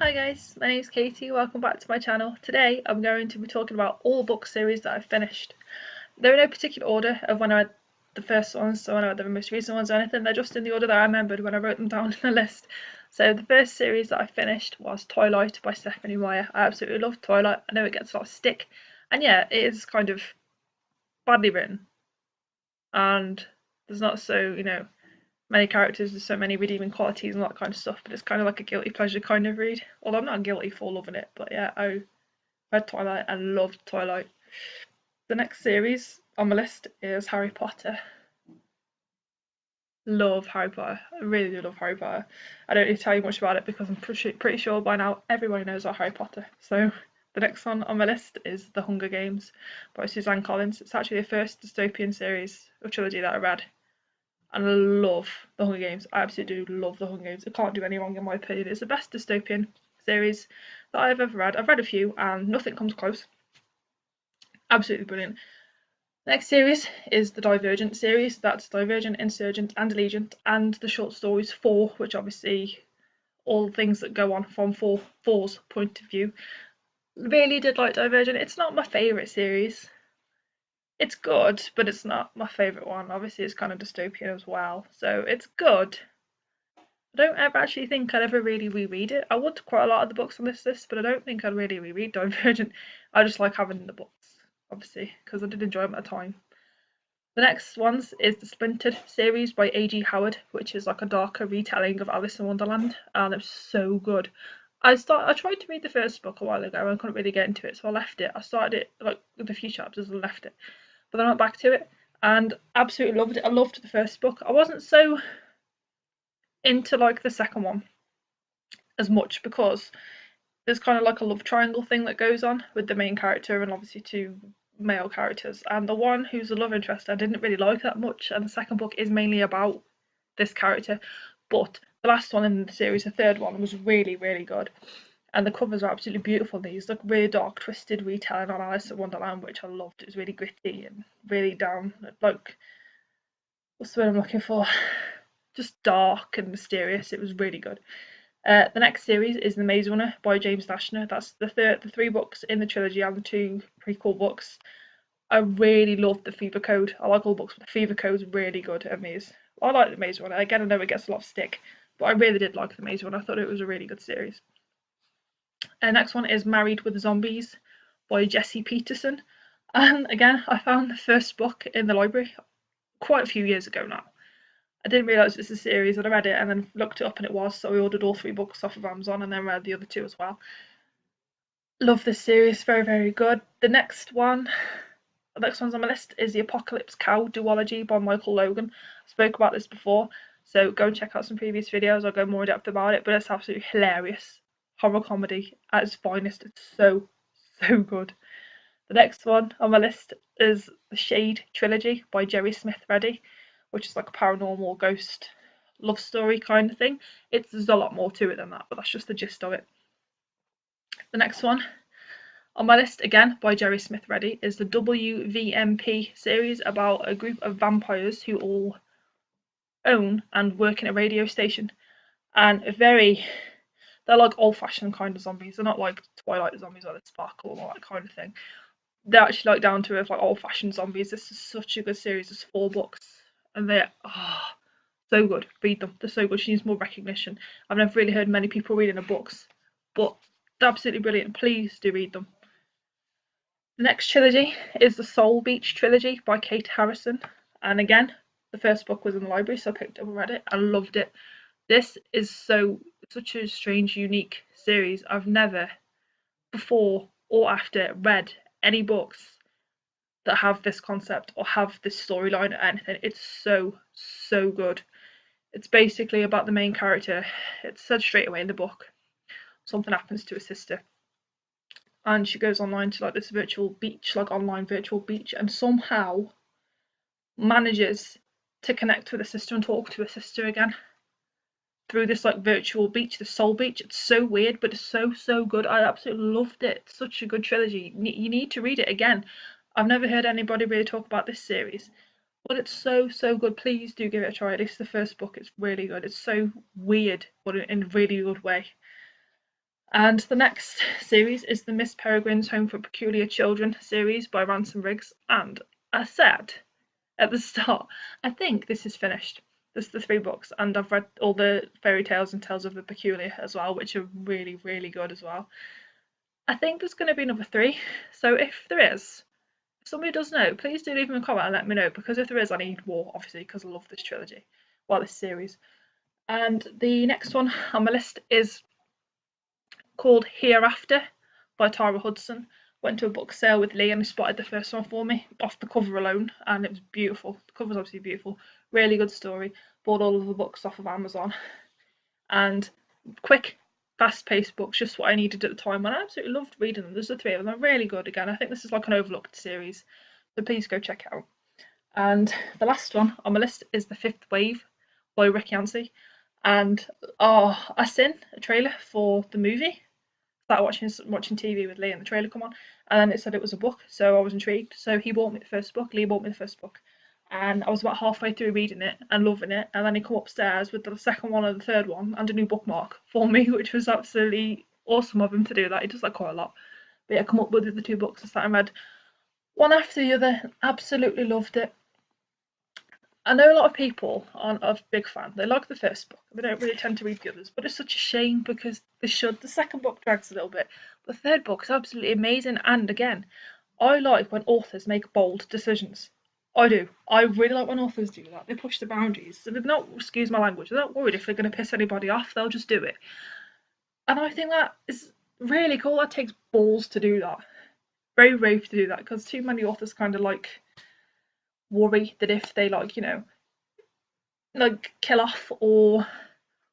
Hi guys, my name's Katie, welcome back to my channel. Today I'm going to be talking about all book series that I've finished. They're in no particular order of when I read the first ones, so when I read the most recent ones or anything, they're just in the order that I remembered when I wrote them down in the list. So the first series that I finished was Twilight by Stephenie Meyer. I absolutely love Twilight. I know it gets a lot of stick, and yeah, it is kind of badly written, and there's not so, many characters, there's so many redeeming qualities and all that kind of stuff, but it's kind of like a guilty pleasure kind of read. Although I'm not guilty for loving it, but yeah, I read Twilight and loved Twilight. The next series on my list is Harry Potter. Love Harry Potter. I really do love Harry Potter. I don't need to tell you much about it because I'm pretty sure by now everybody knows about Harry Potter. So the next one on my list is The Hunger Games by Suzanne Collins. It's actually the first dystopian series or trilogy that I read. And I love The Hunger Games. I absolutely do love The Hunger Games. It can't do any wrong in my opinion. It's the best dystopian series that I've ever read. I've read a few and nothing comes close. Absolutely brilliant. The next series is the Divergent series. That's Divergent, Insurgent and Allegiant, and the short stories 4, which obviously all things that go on from 4's point of view. Really did like Divergent. It's not my favourite series. It's good, but it's not my favourite one. Obviously it's kind of dystopian as well, so it's good. I don't ever actually think I'd ever really reread it. I would quite a lot of the books on this list, but I don't think I'd really reread Divergent. I just like having the books, obviously, because I did enjoy them at the time. The next ones is the Splintered series by A.G Howard, which is like a darker retelling of Alice in Wonderland, and it's so good. I tried to read the first book a while ago and I couldn't really get into it, so I left it. I started it like with a few chapters and left it, but then I went back to it and absolutely loved it. I loved the first book. I wasn't so into like the second one as much because there's kind of like a love triangle thing that goes on with the main character and obviously two male characters, and the one who's the love interest I didn't really like that much, and the second book is mainly about this character, but the last one in the series, the third one, was really good, and the covers are absolutely beautiful. These like really dark twisted retelling on Alice in Wonderland, which I loved. It was really gritty and really down, like, what's the word I'm looking for, just dark and mysterious. It was really good. The next series is The Maze Runner by James Dashner. That's the 3 books in the trilogy and the 2 prequel books. I really love the Fever Code. I like all books, but the Fever Code is really good at Maze. I like The Maze Runner. Again, I know it gets a lot of stick, but I really did like The Maze Runner. I thought it was a really good series. Next one is Married with Zombies by Jesse Petersen. And again, I found the first book in the library quite a few years ago now. I didn't realise it was a series, and I read it and then looked it up and it was, so I ordered all 3 books off of Amazon and then read the other 2 as well. Love this series, very good. The next one's on my list is The Apocalypse Cow duology by Michael Logan. I spoke about this before, so go and check out some previous videos. I'll go more in depth about it, but it's absolutely hilarious. Horror comedy at its finest. It's so good. The next one on my list is the Shade trilogy by Jeri Smith Reddy, which is like a paranormal ghost love story kind of thing. There's a lot more to it than that, but that's just the gist of it. The next one on my list, again by Jeri Smith Reddy, is the WVMP series about a group of vampires who all own and work in a radio station, and they're like old-fashioned kind of zombies. They're not like Twilight zombies where they sparkle and all that kind of thing. They're actually like down to earth, like old-fashioned zombies. This is such a good series. There's 4 books and they're so good. Read them. They're so good. She needs more recognition. I've never really heard many people reading her books, but they're absolutely brilliant. Please do read them. The next trilogy is the Soul Beach trilogy by Kate Harrison, and again, the first book was in the library, so I picked it up and read it. I loved it. This is such a strange, unique series. I've never before or after read any books that have this concept or have this storyline or anything. It's so good. It's basically about the main character. It's said straight away in the book. Something happens to her sister, and she goes online to like this virtual beach, like online virtual beach, and somehow manages to connect with her sister and talk to her sister again through this like virtual beach, the Soul Beach. It's so weird, but it's so good. I absolutely loved it. It's such a good trilogy. You need to read it again. I've never heard anybody really talk about this series, but it's so good. Please do give it a try. At least the first book, it's really good. It's so weird, but in a really good way. And the next series is the Miss Peregrines Home for Peculiar Children series by Ransom. And I said at the start, I think this is finished. There's the 3 books, and I've read all the fairy tales and Tales of the Peculiar as well, which are really, really good as well. I think there's going to be another 3, so if there is, if somebody does know, please do leave me a comment and let me know, because if there is, I need more, obviously, because I love this trilogy, well, this series. And the next one on my list is called Hereafter by Hudson. Went to a book sale with Lee and he spotted the first one for me off the cover alone, and it was beautiful. The cover was obviously beautiful, really good story. Bought all of the books off of Amazon, and quick, fast-paced books, just what I needed at the time, and I absolutely loved reading them. There's the 3 of them, they're really good. Again, I think this is like an overlooked series, so please go check it out. And the last one on my list is The Fifth Wave by Yancey. And I seen a trailer for the movie. Started watching TV with Lee and the trailer come on, and then it said it was a book, so I was intrigued. So he bought me the first book, Lee bought me the first book, and I was about halfway through reading it and loving it, and then he come upstairs with the second one and the third one and a new bookmark for me, which was absolutely awesome of him to do that. He does that quite a lot. But yeah, come up with the 2 books I sat and read one after the other. Absolutely loved it. I know a lot of people aren't a big fan. They like the first book. They don't really tend to read the others, but it's such a shame because they should. The second book drags a little bit. The third book is absolutely amazing. And again, I like when authors make bold decisions. I do. I really like when authors do that. They push the boundaries. So they're not, excuse my language, they're not worried if they're going to piss anybody off. They'll just do it. And I think that is really cool. That takes balls to do that. Very brave to do that, because too many authors kind of like worry that if they like kill off or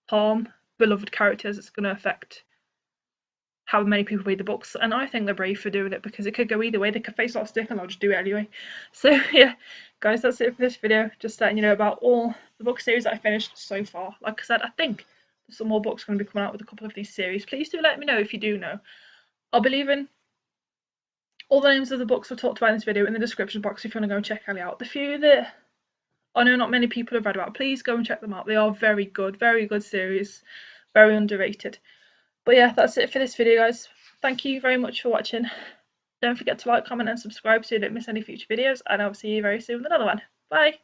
harm beloved characters, it's going to affect how many people read the books. And I think they're brave for doing it, because it could go either way. They could face a lot of stick and they'll just do it anyway. So yeah, guys, that's it for this video. Just letting you know about all the book series that I finished so far. Like I said, I think there's some more books going to be coming out with a couple of these series. Please do let me know if you do know. I'll be leaving all the names of the books I've talked about in this video in the description box if you want to go and check any out. The few that I know not many people have read about, please go and check them out. They are very good series, very underrated. But yeah, that's it for this video, guys. Thank you very much for watching. Don't forget to like, comment and subscribe so you don't miss any future videos, and I'll see you very soon with another one. Bye!